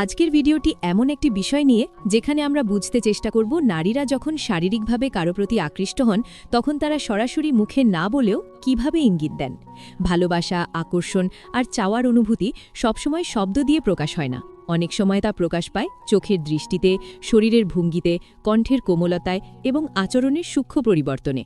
আজকের ভিডিওটি এমন একটি বিষয় নিয়ে যেখানে আমরা বুঝতে চেষ্টা করব নারীরা যখন শারীরিকভাবে কারো প্রতি আকৃষ্ট হন তখন তারা সরাসরি মুখে না বলেও কিভাবে ইঙ্গিত দেন। ভালোবাসা, আকর্ষণ আর চাওয়ার অনুভূতি সবসময় শব্দ দিয়ে প্রকাশ হয় না। অনেক সময় তা প্রকাশ পায় চোখের দৃষ্টিতে, শরীরের ভঙ্গিতে, কণ্ঠের কোমলতায় এবং আচরণের সূক্ষ্ম পরিবর্তনে।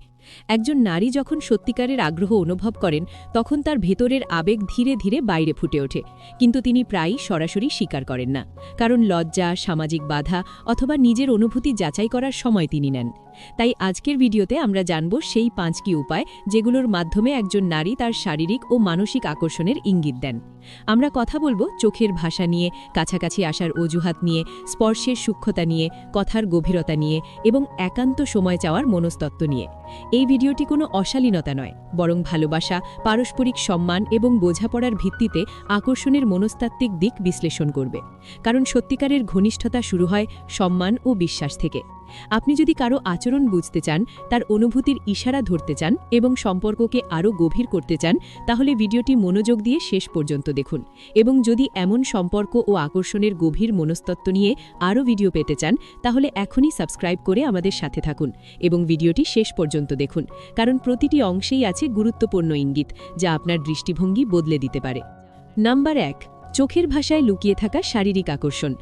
একজন নারী যখন সত্যিকারের আগ্রহ অনুভব করেন তখন তার ভেতরের আবেগ ধীরে ধীরে বাইরে ফুটে ওঠে, কিন্তু তিনি প্রায়ই সরাসরি স্বীকার করেন না, কারণ লজ্জা, সামাজিক বাধা অথবা নিজের অনুভূতি যাচাই করার সময় তিনি নেন। তাই আজকের ভিডিওতে আমরা জানব সেই 5টি উপায় যেগুলোর মাধ্যমে একজন নারী তার শারীরিক ও মানসিক আকর্ষণের ইঙ্গিত দেন। আমরা কথা বলবো চোখের ভাষা নিয়ে, কাছাকাছি আসার অজুহাত নিয়ে, স্পর্শের সূক্ষ্মতা নিয়ে, কথার গভীরতা নিয়ে এবং একান্ত সময় চাওয়ার মনস্তত্ত্ব নিয়ে। এই ভিডিওটি কোনো অশালীনতা নয়, বরং ভালোবাসা, পারস্পরিক সম্মান এবং বোঝাপড়ার ভিত্তিতে আকর্ষণের মনস্তাত্ত্বিক দিক বিশ্লেষণ করবে। কারণ সত্যিকারের ঘনিষ্ঠতা শুরু হয় সম্মান ও বিশ্বাস থেকে। আপনি যদি কারো আচরণ বুঝতে চান, তার অনুভূতির ইশারা ধরতে চান এবং সম্পর্ককে আরও গভীর করতে চান, তাহলে ভিডিওটি মনোযোগ দিয়ে শেষ পর্যন্ত দেখুন। এবং যদি এমন সম্পর্ক ও আকর্ষণের গভীর মনস্তত্ত্ব নিয়ে আরও ভিডিও পেতে চান, তাহলে এখনই সাবস্ক্রাইব করে আমাদের সাথে থাকুন এবং ভিডিওটি শেষ পর্যন্ত দেখুন, কারণ প্রতিটি অংশেই আছে গুরুত্বপূর্ণ ইঙ্গিত যা আপনার দৃষ্টিভঙ্গি বদলে দিতে পারে। নাম্বার 1, চোখের ভাষায় লুকিয়ে থাকা শারীরিক আকর্ষণ।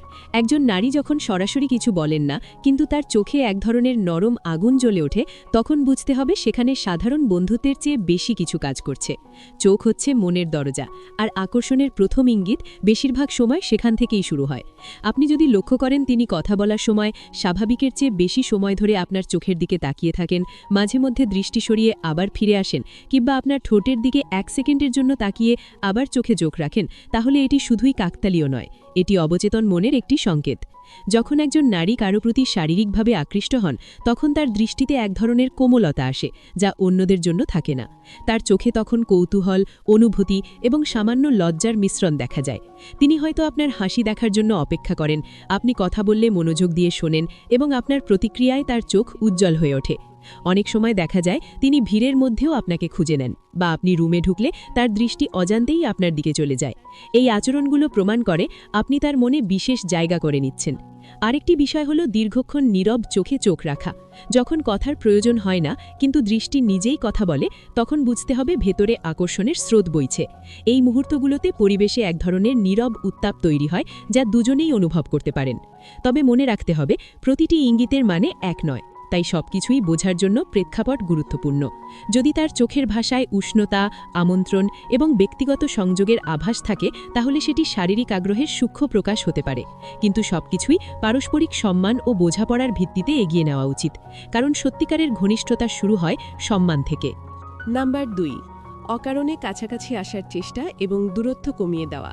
একজন নারী যখন সরাসরি কিছু বলেন না কিন্তু তার চোখে এক ধরনের নরম আগুন জ্বলে ওঠে, তখন বুঝতে হবে সেখানে সাধারণ বন্ধুত্বের চেয়ে বেশি কিছু কাজ করছে। চোখ হচ্ছে মনের দরজা, আর আকর্ষণের প্রথম ইঙ্গিত বেশিরভাগ সময় সেখান থেকেই শুরু হয়। আপনি যদি লক্ষ্য করেন তিনি কথা বলার সময় স্বাভাবিকের চেয়ে বেশি সময় ধরে আপনার চোখের দিকে তাকিয়ে থাকেন, মাঝে মধ্যে দৃষ্টি সরিয়ে আবার ফিরে আসেন, কিংবা আপনার ঠোঁটের দিকে 1 সেকেন্ডের জন্য তাকিয়ে আবার চোখে চোখ রাখেন, তাহলে এটি শুধুই কাকতালীয় নয়, এটি অবচেতন মনের একটি সংকেত। যখন একজন নারী কারো প্রতি শারীরিকভাবে আকৃষ্ট হন তখন তার দৃষ্টিতে এক ধরনের কোমলতা আসে যা অন্যদের জন্য থাকে না। তার চোখে তখন কৌতূহল, অনুভূতি এবং সামান্য লজ্জার মিশ্রণ দেখা যায়। তিনি হয়তো আপনার হাসি দেখার জন্য অপেক্ষা করেন, আপনি কথা বললে মনোযোগ দিয়ে শোনেন এবং আপনার প্রতিক্রিয়ায় তার চোখ উজ্জ্বল হয়ে ওঠে। অনেক সময় দেখা যায় তিনি ভিড়ের মধ্যেও আপনাকে খুঁজে নেন, বা আপনি রুমে ঢুকলে তার দৃষ্টি অজান্তেই আপনার দিকে চলে যায়। এই আচরণগুলো প্রমাণ করে আপনি তার মনে বিশেষ জায়গা করে নিচ্ছেন। আরেকটি বিষয় হলো দীর্ঘক্ষণ নীরব চোখে চোখ রাখা। যখন কথার প্রয়োজন হয় না কিন্তু দৃষ্টি নিজেই কথা বলে, তখন বুঝতে হবে ভেতরে আকর্ষণের স্রোত বইছে। এই মুহূর্তগুলোতে পরিবেশে এক ধরনের নীরব উত্তাপ তৈরি হয় যা দুজনেই অনুভব করতে পারেন। তবে মনে রাখতে হবে প্রতিটি ইঙ্গিতের মানে এক নয়, তাই সবকিছুই বোঝার জন্য প্রেক্ষাপট গুরুত্বপূর্ণ। যদি তার চোখের ভাষায় উষ্ণতা, আমন্ত্রণ এবং ব্যক্তিগত সংযোগের আভাস থাকে তাহলে সেটি শারীরিক আগ্রহের সূক্ষ্ম প্রকাশ হতে পারে, কিন্তু সবকিছুই পারস্পরিক সম্মান ও বোঝাপড়ার ভিত্তিতে এগিয়ে নেওয়া উচিত, কারণ সত্যিকারের ঘনিষ্ঠতা শুরু হয় সম্মান থেকে। নাম্বার 2, অকারণে কাছাকাছি আসার চেষ্টা এবং দূরত্ব কমিয়ে দেওয়া।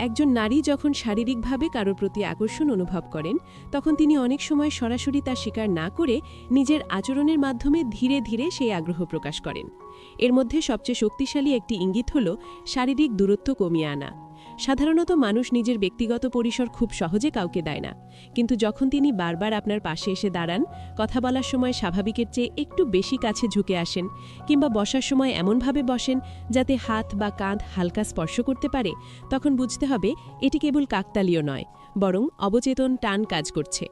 একজন নারী যখন শারীরিকভাবে কারোর প্রতি আকর্ষণ অনুভব করেন তখন তিনি অনেক সময় সরাসরি তা স্বীকার না করে নিজের আচরণের মাধ্যমে ধীরে ধীরে সেই আগ্রহ প্রকাশ করেন। এর মধ্যে সবচেয়ে শক্তিশালী একটি ইঙ্গিত হল শারীরিক দূরত্ব কমিয়ে আনা। সাধারণত মানুষ নিজের ব্যক্তিগত পরিসর খুব সহজে কাউকে দেয় না, কিন্তু যখন তিনি বারবার আপনার পাশে এসে দাঁড়ান, কথা বলার সময় স্বাভাবিকের চেয়ে একটু বেশি কাছে ঝুঁকে আসেন, কিংবা বসার সময় এমনভাবে বসেন যাতে হাত বা কাঁধ হালকা স্পর্শ করতে পারে, তখন বুঝতে হবে এটি কেবল কাকতালীয় নয়, বরং অবচেতন টান কাজ করছে।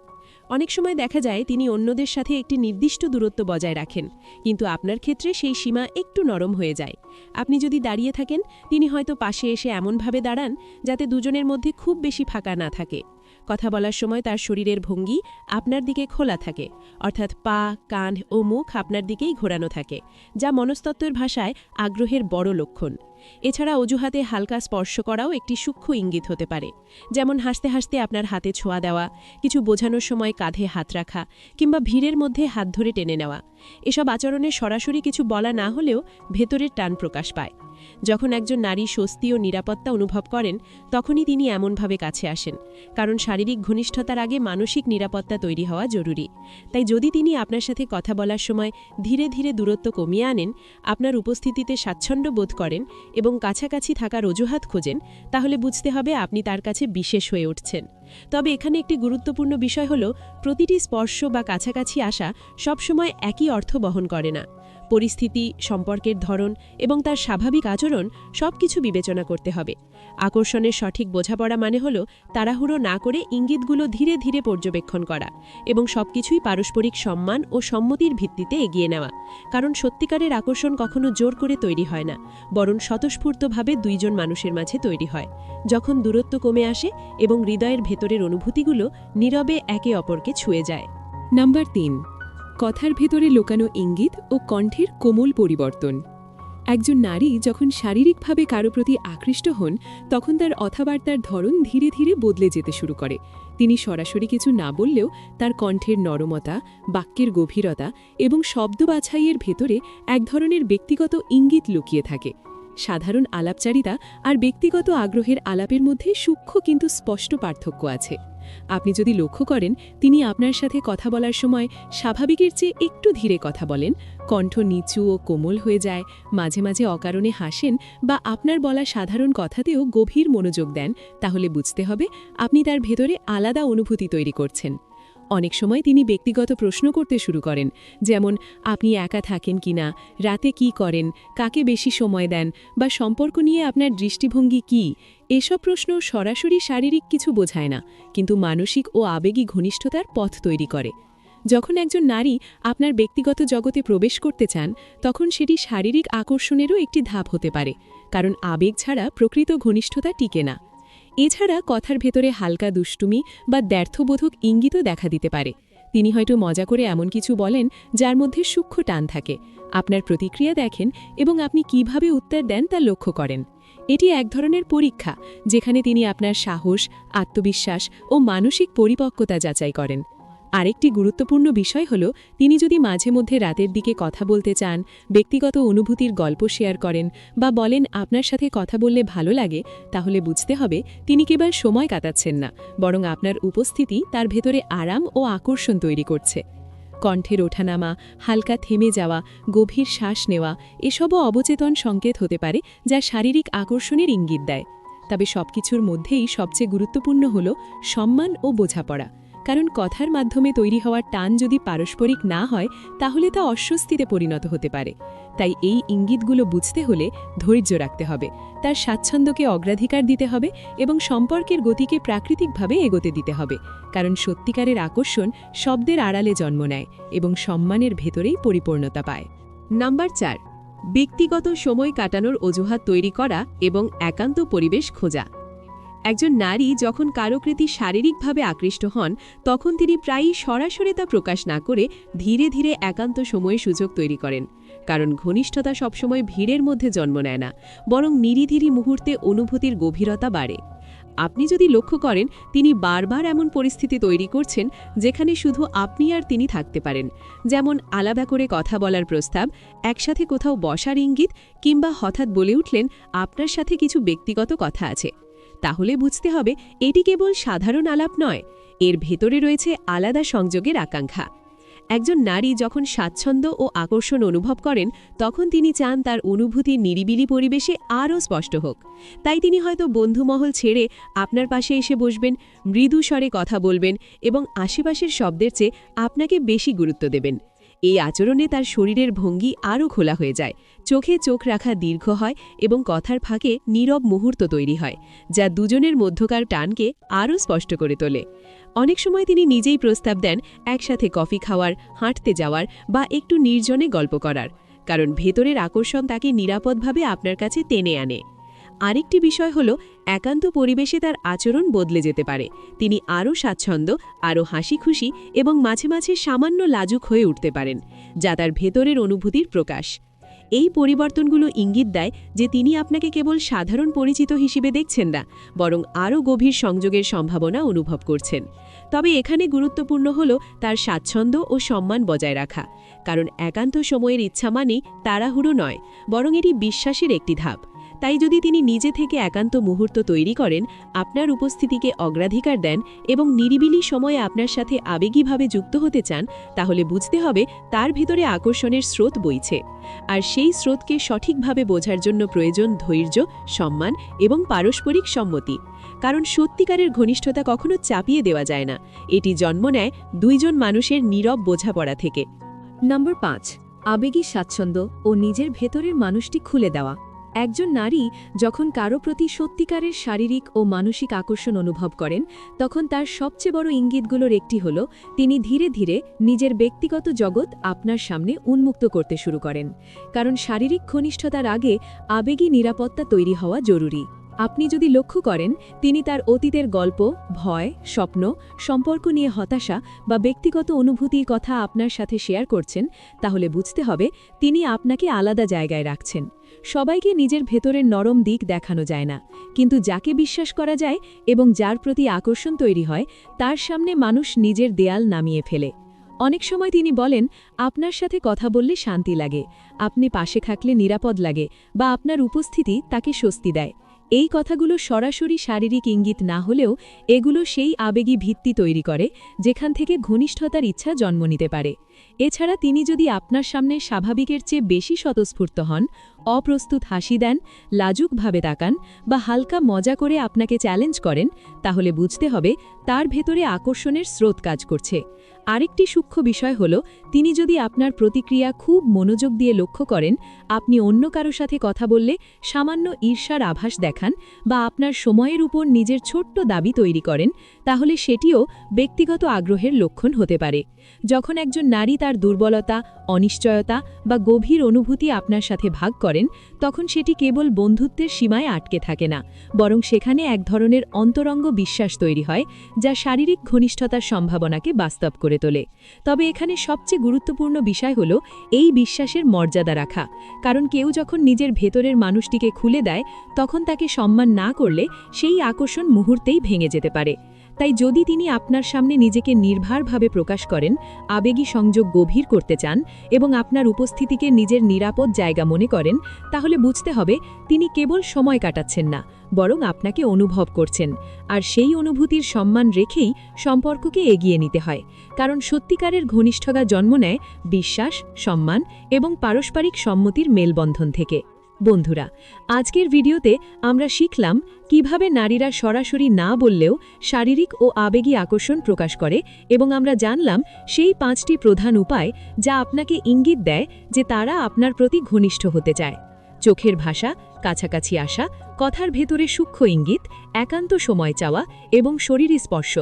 অনেক সময় দেখা যায় তিনি অন্যদের সাথে একটি নির্দিষ্ট দূরত্ব বজায় রাখেন, কিন্তু আপনার ক্ষেত্রে সেই সীমা একটু নরম হয়ে যায়। আপনি যদি দাঁড়িয়ে থাকেন, তিনি হয়তো পাশে এসে এমনভাবে দাঁড়ান যাতে দুজনের মধ্যে খুব বেশি ফাঁকা না থাকে। কথা বলার সময় তার শরীরের ভঙ্গি আপনার দিকে খোলা থাকে, অর্থাৎ পা, কান ও মুখ আপনার দিকেই ঘোরানো থাকে, যা মনস্তত্ত্বের ভাষায় আগ্রহের বড় লক্ষণ। এছাড়া অজুহাতে হালকা স্পর্শ করাও একটি সূক্ষ্ম ইঙ্গিত হতে পারে, যেমন হাসতে হাসতে আপনার হাতে ছোঁয়া দেওয়া, কিছু বোঝানোর সময় কাঁধে হাত রাখা, কিংবা ভিড়ের মধ্যে হাত ধরে টেনে নেওয়া। এসব আচরণে সরাসরি কিছু বলা না হলেও ভেতরের টান প্রকাশ পায়। যখন একজন নারী স্বস্তি ও নিরাপত্তা অনুভব করেন তখনই তিনি এমনভাবে কাছে আসেন, কারণ শারীরিক ঘনিষ্ঠতার আগে মানসিক নিরাপত্তা তৈরি হওয়া জরুরি। তাই যদি তিনি আপনার সাথে কথা বলার সময় ধীরে ধীরে দূরত্ব কমিয়ে আনেন, আপনার উপস্থিতিতে স্বাচ্ছন্দ্য বোধ করেন এবং কাছাকাছি থাকার অজুহাত খোঁজেন, তাহলে বুঝতে হবে আপনি তার কাছে বিশেষ হয়ে উঠছেন। তবে এখানে একটি গুরুত্বপূর্ণ বিষয় হল প্রতিটি স্পর্শ বা কাছাকাছি আসা সবসময় একই অর্থ বহন করে না। পরিস্থিতি, সম্পর্কের ধরন এবং তার স্বাভাবিক আচরণ সবকিছু বিবেচনা করতে হবে। আকর্ষণের সঠিক বোঝাপড়া মানে হল তাড়াহুড়ো না করে ইঙ্গিতগুলো ধীরে ধীরে পর্যবেক্ষণ করা এবং সবকিছুই পারস্পরিক সম্মান ও সম্মতির ভিত্তিতে এগিয়ে নেওয়া। কারণ সত্যিকারের আকর্ষণ কখনো জোর করে তৈরি হয় না, বরং স্বতঃস্ফূর্তভাবে দুইজন মানুষের মাঝে তৈরি হয়, যখন দূরত্ব কমে আসে এবং হৃদয়ের ভেতরের অনুভূতিগুলো নীরবে একে অপরকে ছুঁয়ে যায়। নাম্বার ৩, কথার ভেতরে লুকানো ইঙ্গিত ও কণ্ঠের কোমল পরিবর্তন। একজন নারী যখন শারীরিকভাবে কারো প্রতি আকৃষ্ট হন, তখন তার কথাবার্তার ধরন ধীরে ধীরে বদলে যেতে শুরু করে। তিনি সরাসরি কিছু না বললেও তার কণ্ঠের নরমতা, বাক্যের গভীরতা এবং শব্দ বাছাইয়ের ভেতরে এক ধরনের ব্যক্তিগত ইঙ্গিত লুকিয়ে থাকে। সাধারণ আলাপচারিতা আর ব্যক্তিগত আগ্রহের আলাপের মধ্যে সূক্ষ্ম কিন্তু স্পষ্ট পার্থক্য আছে। আপনি যদি লক্ষ্য করেন তিনি আপনার সাথে কথা বলার সময় স্বাভাবিকের চেয়ে একটু ধীরে কথা বলেন, কণ্ঠ নিচু ও কোমল হয়ে যায়, মাঝে মাঝে অকারণে হাসেন বা আপনার বলা সাধারণ কথাতেও গভীর মনোযোগ দেন, তাহলে বুঝতে হবে আপনি তার ভেতরে আলাদা অনুভূতি তৈরি করছেন। অনেক সময় তিনি ব্যক্তিগত প্রশ্ন করতে শুরু করেন, যেমন আপনি একা থাকেন কিনা, রাতে কি করেন, কাকে বেশি সময় দেন, বা সম্পর্ক নিয়ে আপনার দৃষ্টিভঙ্গি কি। এসব প্রশ্ন সরাসরি শারীরিক কিছু বোঝায় না, কিন্তু মানসিক ও আবেগী ঘনিষ্ঠতার পথ তৈরি করে। যখন একজন নারী আপনার ব্যক্তিগত জগতে প্রবেশ করতে চান, তখন সেটি শারীরিক আকর্ষণেরও একটি ধাপ হতে পারে, কারণ আবেগ ছাড়া প্রকৃত ঘনিষ্ঠতা টিকে না। এছাড়া কথার ভেতরে হালকা দুষ্টুমি বা দ্ব্যর্থবোধক ইঙ্গিতও দেখা দিতে পারে। তিনি হয়তো মজা করে এমন কিছু বলেন যার মধ্যে সূক্ষ্ম টান থাকে। আপনার প্রতিক্রিয়া দেখেন এবং আপনি কিভাবে উত্তর দেন তা লক্ষ্য করেন। এটি এক ধরনের পরীক্ষা, যেখানে তিনি আপনার সাহস, আত্মবিশ্বাস ও মানসিক পরিপক্কতা যাচাই করেন। আরেকটি গুরুত্বপূর্ণ বিষয় হল, তিনি যদি মাঝে মধ্যে রাতের দিকে কথা বলতে চান, ব্যক্তিগত অনুভূতির গল্প শেয়ার করেন বা বলেন আপনার সাথে কথা বললে ভালো লাগে, তাহলে বুঝতে হবে তিনি কেবল সময় কাটাচ্ছেন না, বরং আপনার উপস্থিতি তার ভেতরে আরাম ও আকর্ষণ তৈরি করছে। কণ্ঠের ওঠানামা, হালকা থেমে যাওয়া, গভীর শ্বাস নেওয়া এসবও অবচেতন সংকেত হতে পারে, যা শারীরিক আকর্ষণের ইঙ্গিত দেয়। তবে সবকিছুর মধ্যেই সবচেয়ে গুরুত্বপূর্ণ হল সম্মান ও বোঝাপড়া। কারণ কথার মাধ্যমে তৈরি হওয়ার টান যদি পারস্পরিক না হয়, তাহলে তা অস্বস্তিতে পরিণত হতে পারে। তাই এই ইঙ্গিতগুলো বুঝতে হলে ধৈর্য রাখতে হবে, তার স্বাচ্ছন্দ্যকে অগ্রাধিকার দিতে হবে এবং সম্পর্কের গতিকে প্রাকৃতিকভাবে এগোতে দিতে হবে। কারণ সত্যিকারের আকর্ষণ শব্দের আড়ালে জন্ম নেয় এবং সম্মানের ভেতরেই পরিপূর্ণতা পায়। নাম্বার ৪, ব্যক্তিগত সময় কাটানোর অজুহাত তৈরি করা এবং একান্ত পরিবেশ খোঁজা। একজন নারী যখন কারো প্রতি শারীরিকভাবে আকৃষ্ট হন, তখন তিনি প্রায়ই সরাসরি তা প্রকাশ না করে ধীরে ধীরে একান্ত সময়ে সুযোগ তৈরি করেন। কারণ ঘনিষ্ঠতা সবসময় ভিড়ের মধ্যে জন্ম নেয় না, বরং নিরিধিরি মুহূর্তে অনুভূতির গভীরতা বাড়ে। আপনি যদি লক্ষ্য করেন তিনি বারবার এমন পরিস্থিতি তৈরি করছেন যেখানে শুধু আপনি আর তিনি থাকতে পারেন, যেমন আলাদা করে কথা বলার প্রস্তাব, একসাথে কোথাও বসার ইঙ্গিত, কিংবা হঠাৎ বলে উঠলেন আপনার সাথে কিছু ব্যক্তিগত কথা আছে, তাহলে বুঝতে হবে এটি কেবল সাধারণ আলাপ নয়, এর ভেতরে রয়েছে আলাদা সংযোগের আকাঙ্ক্ষা। একজন নারী যখন স্বাচ্ছন্দ্য ও আকর্ষণ অনুভব করেন, তখন তিনি চান তার অনুভূতি নিরিবিলি পরিবেশে আরও স্পষ্ট হোক। তাই তিনি হয়তো বন্ধুমহল ছেড়ে আপনার পাশে এসে বসবেন, মৃদু স্বরে কথা বলবেন এবং আশেপাশের শব্দের চেয়ে আপনাকে বেশি গুরুত্ব দেবেন। এই আচরণে তার শরীরের ভঙ্গি আরও খোলা হয়ে যায়, চোখে চোখ রাখা দীর্ঘ হয় এবং কথার ফাঁকে নীরব মুহূর্ত তৈরি হয়, যা দুজনের মধ্যকার টানকে আরও স্পষ্ট করে তোলে। অনেক সময় তিনি নিজেই প্রস্তাব দেন একসাথে কফি খাওয়ার, হাঁটতে যাওয়ার বা একটু নির্জনে গল্প করার, কারণ ভেতরের আকর্ষণ তাকে নিরাপদভাবে আপনার কাছে টেনে আনে। আরেকটি বিষয় হল, একান্ত পরিবেশে তার আচরণ বদলে যেতে পারে। তিনি আরও স্বাচ্ছন্দ্য, আরও হাসি খুশি এবং মাঝে মাঝে সামান্য লাজুক হয়ে উঠতে পারেন, যা তার ভেতরের অনুভূতির প্রকাশ। এই পরিবর্তনগুলো ইঙ্গিত দেয় যে তিনি আপনাকে কেবল সাধারণ পরিচিত হিসেবে দেখছেন না, বরং আরও গভীর সংযোগের সম্ভাবনা অনুভব করছেন। তবে এখানে গুরুত্বপূর্ণ হল তার স্বাচ্ছন্দ্য ও সম্মান বজায় রাখা, কারণ একান্ত সময়ের ইচ্ছা মানেই তাড়াহুড়ো নয়, বরং এটি বিশ্বাসের একটি ধাপ। তাই যদি তিনি নিজে থেকে একান্ত মুহূর্ত তৈরি করেন, আপনার উপস্থিতিকে অগ্রাধিকার দেন এবং নিরিবিলি সময়ে আপনার সাথে আবেগীভাবে যুক্ত হতে চান, তাহলে বুঝতে হবে তার ভিতরে আকর্ষণের স্রোত বইছে। আর সেই স্রোতকে সঠিকভাবে বোঝার জন্য প্রয়োজন ধৈর্য, সম্মান এবং পারস্পরিক সম্মতি। কারণ সত্যিকারের ঘনিষ্ঠতা কখনো চাপিয়ে দেওয়া যায় না, এটি জন্ম নেয় দুইজন মানুষের নীরব বোঝাপড়া থেকে। নম্বর ৫, আবেগী স্বাচ্ছন্দ্য ও নিজের ভেতরের মানুষটি খুলে দেওয়া। একজন নারী যখন কারো প্রতি সত্যিকারের শারীরিক ও মানসিক আকর্ষণ অনুভব করেন তখন তার সবচেয়ে বড় ইঙ্গিতগুলোর একটি হল তিনি ধীরে ধীরে নিজের ব্যক্তিগত জগৎ আপনার সামনে উন্মুক্ত করতে শুরু করেন, কারণ শারীরিক ঘনিষ্ঠতার আগে আবেগী নিরাপত্তা তৈরি হওয়া জরুরি। আপনি যদি লক্ষ্য করেন তিনি তার অতীতের গল্প, ভয়, স্বপ্ন, সম্পর্ক নিয়ে হতাশা বা ব্যক্তিগত অনুভূতির কথা আপনার সাথে শেয়ার করছেন, তাহলে বুঝতে হবে তিনি আপনাকে আলাদা জায়গায় রাখছেন। সবাইকে নিজের ভেতরের নরম দিক দেখানো যায় না, কিন্তু যাকে বিশ্বাস করা যায় এবং যার প্রতি আকর্ষণ তৈরি হয় তার সামনে মানুষ নিজের দেয়াল নামিয়ে ফেলে। অনেক সময় তিনি বলেন, আপনার সাথে কথা বললে শান্তি লাগে, আপনি পাশে থাকলে নিরাপদ লাগে, বা আপনার উপস্থিতি তাকে স্বস্তি দেয়। এই কথাগুলো সরাসরি শারীরিক ইঙ্গিত না হলেও এগুলো সেই আবেগী ভিত্তি তৈরি করে যেখান থেকে ঘনিষ্ঠতার ইচ্ছা জন্ম নিতে পারে। এছাড়া তিনি যদি আপনার সামনে স্বাভাবিকের চেয়ে বেশি স্বতঃস্ফূর্ত হন, অপ্রস্তুত হাসি দেন, লাজুকভাবে তাকান বা হালকা মজা করে আপনাকে চ্যালেঞ্জ করেন, তাহলে বুঝতে হবে তার ভেতরে আকর্ষণের স্রোত কাজ করছে। আরেকটি সূক্ষ্ম বিষয় হল তিনি যদি আপনার প্রতিক্রিয়া খুব মনোযোগ দিয়ে লক্ষ্য করেন, আপনি অন্য কারো সাথে কথা বললে সামান্য ঈর্ষার আভাস দেখান বা আপনার সময়ের উপর নিজের ছোট্ট দাবি তৈরি করেন, তাহলে সেটিও ব্যক্তিগত আগ্রহের লক্ষণ হতে পারে। যখন একজন নারী তার দুর্বলতা, অনিশ্চয়তা বা গভীর অনুভূতি আপনার সাথে ভাগ করেন, তখন সেটি কেবল বন্ধুত্বের সীমায় আটকে থাকে না, বরং সেখানে এক ধরনের অন্তরঙ্গ বিশ্বাস তৈরি হয় যা শারীরিক ঘনিষ্ঠতার সম্ভাবনাকে বাস্তব করে তোলে। তবে এখানে সবচেয়ে গুরুত্বপূর্ণ বিষয় হল এই বিশ্বাসের মর্যাদা রাখা, কারণ কেউ যখন নিজের ভেতরের মানুষটিকে খুলে দেয় তখন তাকে সম্মান না করলে সেই আকর্ষণ মুহূর্তেই ভেঙে যেতে পারে। তাই যদি তিনি আপনার সামনে নিজেকে নির্ভরভাবে প্রকাশ করেন, আবেগী সংযোগ গভীর করতে চান এবং আপনার উপস্থিতিকে নিজের নিরাপদ জায়গা মনে করেন, তাহলে বুঝতে হবে তিনি কেবল সময় কাটাচ্ছেন না, বরং আপনাকে অনুভব করছেন। আর সেই অনুভূতির সম্মান রেখেই সম্পর্ককে এগিয়ে নিতে হয়, কারণ সত্যিকারের ঘনিষ্ঠতা জন্ম নেয় বিশ্বাস, সম্মান এবং পারস্পরিক সম্মতির মেলবন্ধন থেকে। বন্ধুরা, আজকের ভিডিওতে আমরা শিখলাম কিভাবে নারীরা সরাসরি না বললেও শারীরিক ও আবেগী আকর্ষণ প্রকাশ করে, এবং আমরা জানলাম সেই 5টি প্রধান উপায় যা আপনাকে ইঙ্গিত দেয় যে তারা আপনার প্রতি ঘনিষ্ঠ হতে চায়। চোখের ভাষা, কাছাকাছি আসা, কথার ভেতরে সূক্ষ্ম ইঙ্গিত, একান্ত সময় চাওয়া এবং শরীরী স্পর্শ,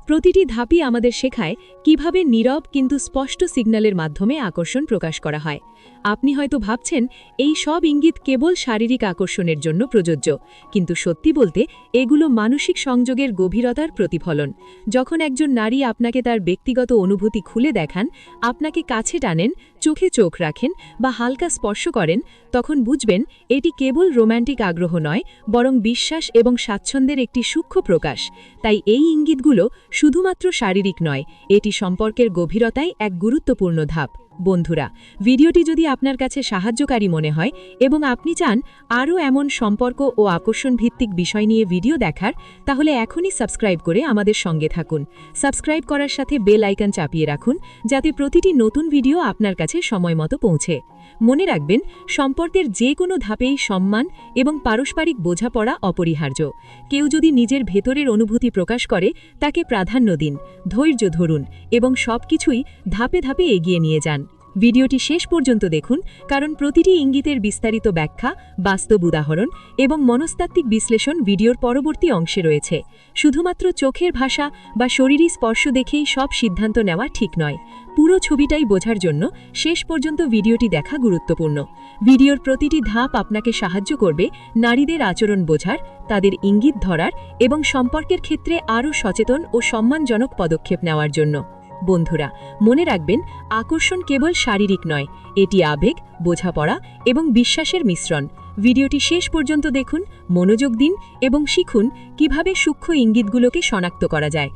প্রতিটি ধাপই আমাদের শেখায় কিভাবে নীরব কিন্তু স্পষ্ট সিগন্যালের মাধ্যমে আকর্ষণ প্রকাশ করা হয়। আপনি হয়তো ভাবছেন এই সব ইঙ্গিত কেবল শারীরিক আকর্ষণের জন্য প্রযোজ্য, কিন্তু সত্যি বলতে এগুলো মানসিক সংযোগের গভীরতার প্রতিফলন। যখন একজন নারী আপনাকে তার ব্যক্তিগত অনুভূতি খুলে দেখান, আপনাকে কাছে টানেন, চোখে চোখ রাখেন বা হালকা স্পর্শ করেন, তখন বুঝবেন এটি কেবল রোম্যান্টিক আগ্রহ নয়, বরং বিশ্বাস এবং স্বাচ্ছন্দ্যের একটি সূক্ষ্ম প্রকাশ। তাই এই ইঙ্গিতগুলো শুধুমাত্র শারীরিক নয়, এটি সম্পর্কের গভীরতায় এক গুরুত্বপূর্ণ ধাপ। বন্ধুরা, ভিডিওটি যদি আপনার কাছে সাহায্যকারী মনে হয় এবং আপনি চান আরও এমন সম্পর্ক ও আকর্ষণ ভিত্তিক বিষয় নিয়ে ভিডিও দেখার, তাহলে এখনই সাবস্ক্রাইব করে আমাদের সঙ্গে থাকুন। সাবস্ক্রাইব করার সাথে বেল আইকন চাপিয়ে রাখুন, যাতে প্রতিটি নতুন ভিডিও আপনার কাছে সময়মতো পৌঁছে। মনে রাখবেন, সম্পর্কের যে কোনো ধাপেই সম্মান এবং পারস্পরিক বোঝাপড়া অপরিহার্য। কেউ যদি নিজের ভেতরের অনুভূতি প্রকাশ করে, তাকে প্রাধান্য দিন, ধৈর্য ধরুন এবং সবকিছুই ধাপে ধাপে এগিয়ে নিয়ে যান। ভিডিওটি শেষ পর্যন্ত দেখুন, কারণ প্রতিটি ইঙ্গিতের বিস্তারিত ব্যাখ্যা, বাস্তব উদাহরণ এবং মনস্তাত্ত্বিক বিশ্লেষণ ভিডিওর পরবর্তী অংশে রয়েছে। শুধুমাত্র চোখের ভাষা বা শরীরী স্পর্শ দেখেই সব সিদ্ধান্ত নেওয়া ঠিক নয়। পুরো ছবিটাই বোঝার জন্য শেষ পর্যন্ত ভিডিওটি দেখা গুরুত্বপূর্ণ। ভিডিওর প্রতিটি ধাপ আপনাকে সাহায্য করবে নারীদের আচরণ বোঝার, তাদের ইঙ্গিত ধরার এবং সম্পর্কের ক্ষেত্রে আরও সচেতন ও সম্মানজনক পদক্ষেপ নেওয়ার জন্য। বন্ধুরা, মনে রাখবেন, আকর্ষণ কেবল শারীরিক নয়, এটি আবেগ, বোঝাপড়া এবং বিশ্বাসের মিশ্রণ। ভিডিওটি শেষ পর্যন্ত দেখুন, মনোযোগ দিন এবং শিখুন কিভাবে সূক্ষ্ম ইঙ্গিতগুলোকে শনাক্ত করা যায়।